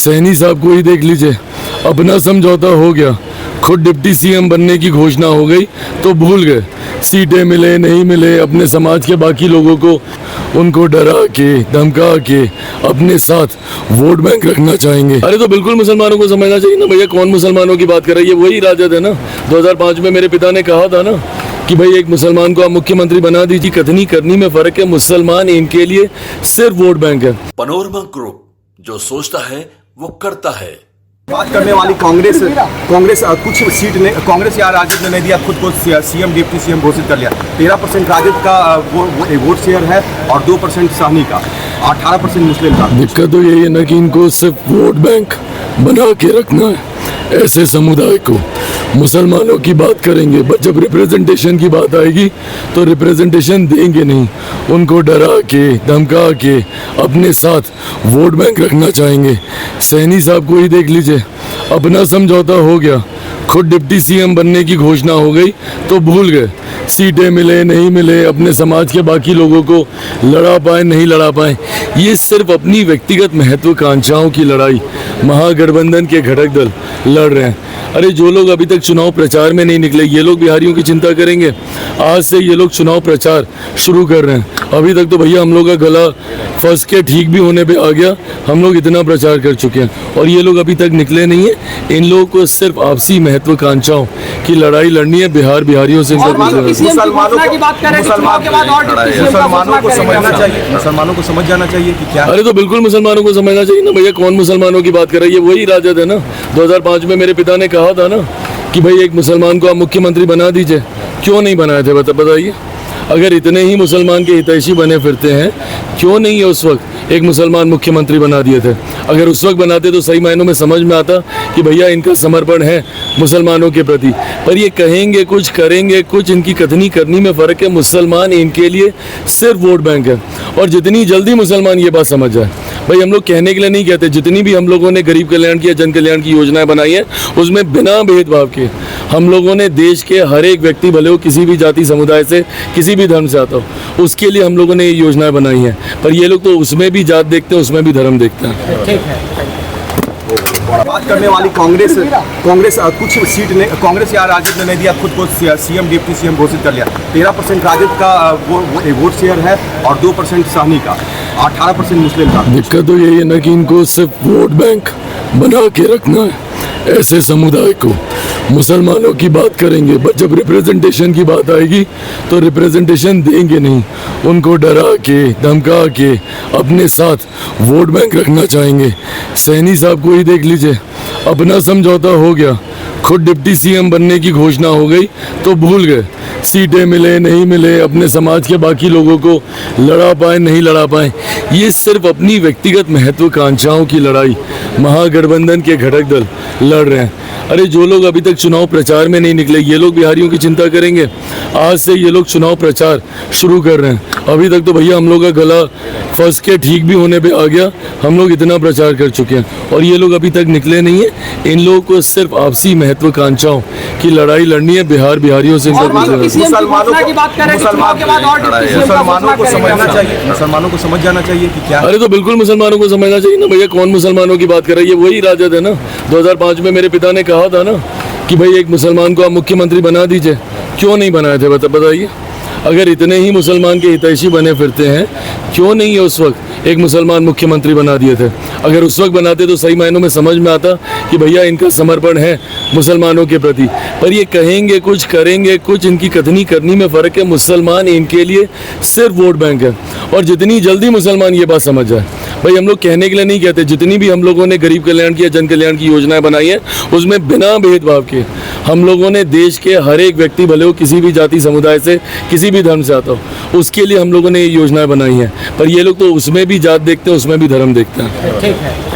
सैनी साहब को ही देख लीजिए, अपना समझौता हो गया, खुद डिप्टी सीएम बनने की घोषणा हो गई तो भूल गए। सीटें मिले नहीं मिले, अपने समाज के बाकी लोगों को उनको डरा के धमका के अपने साथ वोट बैंक रखना चाहेंगे। अरे तो बिल्कुल मुसलमानों को समझना चाहिए ना भैया, कौन मुसलमानों की बात कर रही है, वही राजद है ना। 2005 में मेरे पिता ने कहा था ना कि भाई एक मुसलमान को आप मुख्यमंत्री बना दीजिए। कथनी करनी में फर्क है, मुसलमान इनके लिए सिर्फ वोट बैंक है। पनोरमा ग्रुप, जो सोचता है वो करता है। बात करने वाली कांग्रेस कुछ सीट ने कांग्रेस या राजद ने नहीं दिया, खुद को सीएम डिप्टी सीएम घोषित कर लिया। 13% राजद का वोट शेयर है और 2% साहनी का, 18% मुस्लिम का। दिक्कत तो यही है ना कि इनको सिर्फ वोट बैंक बना के रखना है ऐसे समुदाय को। मुसलमानों की बात करेंगे बट जब रिप्रेजेंटेशन की बात आएगी तो रिप्रेजेंटेशन देंगे नहीं, उनको डरा के धमका के अपने साथ वोट बैंक रखना चाहेंगे। सैनी साहब को ही देख लीजिए, अपना समझौता हो गया, खुद डिप्टी सीएम बनने की घोषणा हो गई तो भूल गए। सीटें मिले नहीं मिले, अपने समाज के बाकी लोगों को लड़ा पाए नहीं लड़ा पाए, ये सिर्फ अपनी व्यक्तिगत महत्वाकांक्षाओं की लड़ाई महागठबंधन के घटक दल लड़ रहे हैं। अरे जो लोग अभी तक चुनाव प्रचार में नहीं निकले, ये लोग बिहारियों की चिंता करेंगे। आज से ये लोग चुनाव प्रचार शुरू कर रहे हैं। अभी तक तो भैया हम लोग का गला फंस के ठीक भी होने पे आ गया, हम लोग इतना प्रचार कर चुके हैं और ये लोग अभी तक निकले नहीं है। इन लोगों को सिर्फ आपसी महत्वाकांक्षाओं की लड़ाई लड़नी है। बिहारियों से मुसलमानों को समझ जाना चाहिए कि क्या। अरे तो बिल्कुल मुसलमानों को समझना चाहिए ना भैया, कौन मुसलमानों की बात कर रही है, वही राजद है ना। 2005 में मेरे पिता ने कहा था ना कि भाई एक मुसलमान को आप मुख्यमंत्री बना दीजिए। क्यों नहीं बनाए थे बताइए। अगर इतने ही मुसलमान के हितैषी बने फिरते हैं, क्यों नहीं है उस वक्त एक मुसलमान मुख्यमंत्री बना दिए थे। अगर उस वक्त बनाते तो सही मायनों में समझ में आता कि भैया इनका समर्पण है मुसलमानों के प्रति। पर ये कहेंगे कुछ करेंगे कुछ, इनकी कथनी करनी में फ़र्क है। मुसलमान इनके लिए सिर्फ वोट बैंक है और जितनी जल्दी मुसलमान ये बात समझ जाए, भाई हम लोग कहने के लिए नहीं कहते, जितनी भी हम लोगों ने गरीब कल्याण की या जन कल्याण की योजनाएं बनाई हैं उसमें बिना भेदभाव के हम लोगों ने देश के हर एक व्यक्ति, भले हो किसी भी जाति समुदाय से किसी भी धर्म से आता हो, उसके लिए हम लोगों ने ये योजनाएं बनाई हैं। पर ये लोग तो उसमें भी जात देखते हैं, उसमें भी धर्म देखते हैं। ठीक है। बात करने वाली कांग्रेस कुछ सीट ने कांग्रेस या राजद ने नहीं दिया, खुद को सीएम डिप्टी सीएम घोषित कर लिया। 13% राजद का वोट शेयर है और 2% साहनी का, 18% मुस्लिम का। दिक्कत तो यही है ना कि इनको सिर्फ वोट बैंक बना के रखना है ऐसे समुदाय को। मुसलमानों की बात करेंगे बट जब रिप्रेजेंटेशन की बात आएगी तो रिप्रेजेंटेशन देंगे नहीं, उनको डरा के धमका के अपने साथ वोट बैंक रखना चाहेंगे। सैनी साहब को ही देख लीजिए, अपना समझौता हो गया, खुद डिप्टी सीएम बनने की घोषणा हो गई तो भूल गए। सीटें मिले नहीं मिले, अपने समाज के बाकी लोगों को लड़ा पाए नहीं लड़ा पाए, ये सिर्फ अपनी व्यक्तिगत महत्वाकांक्षाओं की लड़ाई महागठबंधन के घटक दल लड़ रहे हैं। अरे जो लोग अभी तक चुनाव प्रचार में नहीं निकले, ये लोग बिहारियों की चिंता करेंगे। आज से ये लोग चुनाव प्रचार शुरू कर रहे हैं। अभी तक तो भैया हम लोग का गला फंस के ठीक भी होने पे आ गया, हम लोग इतना प्रचार कर चुके हैं और ये लोग अभी तक निकले नहीं है। इन लोगों को सिर्फ आपसी महत्वाकांक्षाओं की लड़ाई लड़नी है। बिहारियों से मुसलमानों को समझ जाना चाहिए कि क्या। अरे तो बिल्कुल मुसलमानों को समझना चाहिए ना भैया, कौन मुसलमानों की बात कर रही है, वही राजद है ना। 2005 में मेरे पिता ने कहा था ना कि भाई एक मुसलमान को आप मुख्यमंत्री बना दीजिए। क्यों नहीं बनाए थे बताइए। अगर इतने ही मुसलमान के हितैषी बने फिरते हैं, क्यों नहीं है उस वक्त एक मुसलमान मुख्यमंत्री बना दिए थे। अगर उस वक्त बनाते तो सही मायनों में समझ में आता कि भैया इनका समर्पण है मुसलमानों के प्रति। पर ये कहेंगे कुछ करेंगे कुछ, इनकी कथनी करनी में फ़र्क है। मुसलमान इनके लिए सिर्फ वोट बैंक है और जितनी जल्दी मुसलमान ये बात समझ जाए, भाई हम लोग कहने के लिए नहीं कहते, जितनी भी हम लोगों ने गरीब कल्याण की या जन कल्याण की योजनाएं बनाई हैं उसमें बिना भेदभाव के हम लोगों ने देश के हर एक व्यक्ति, भले हो किसी भी जाति समुदाय से किसी भी धर्म से आता हो, उसके लिए हम लोगों ने ये योजनाएं बनाई हैं। पर ये लोग तो उसमें भी जात देखते हैं, उसमें भी धर्म देखते हैं। ठीक है।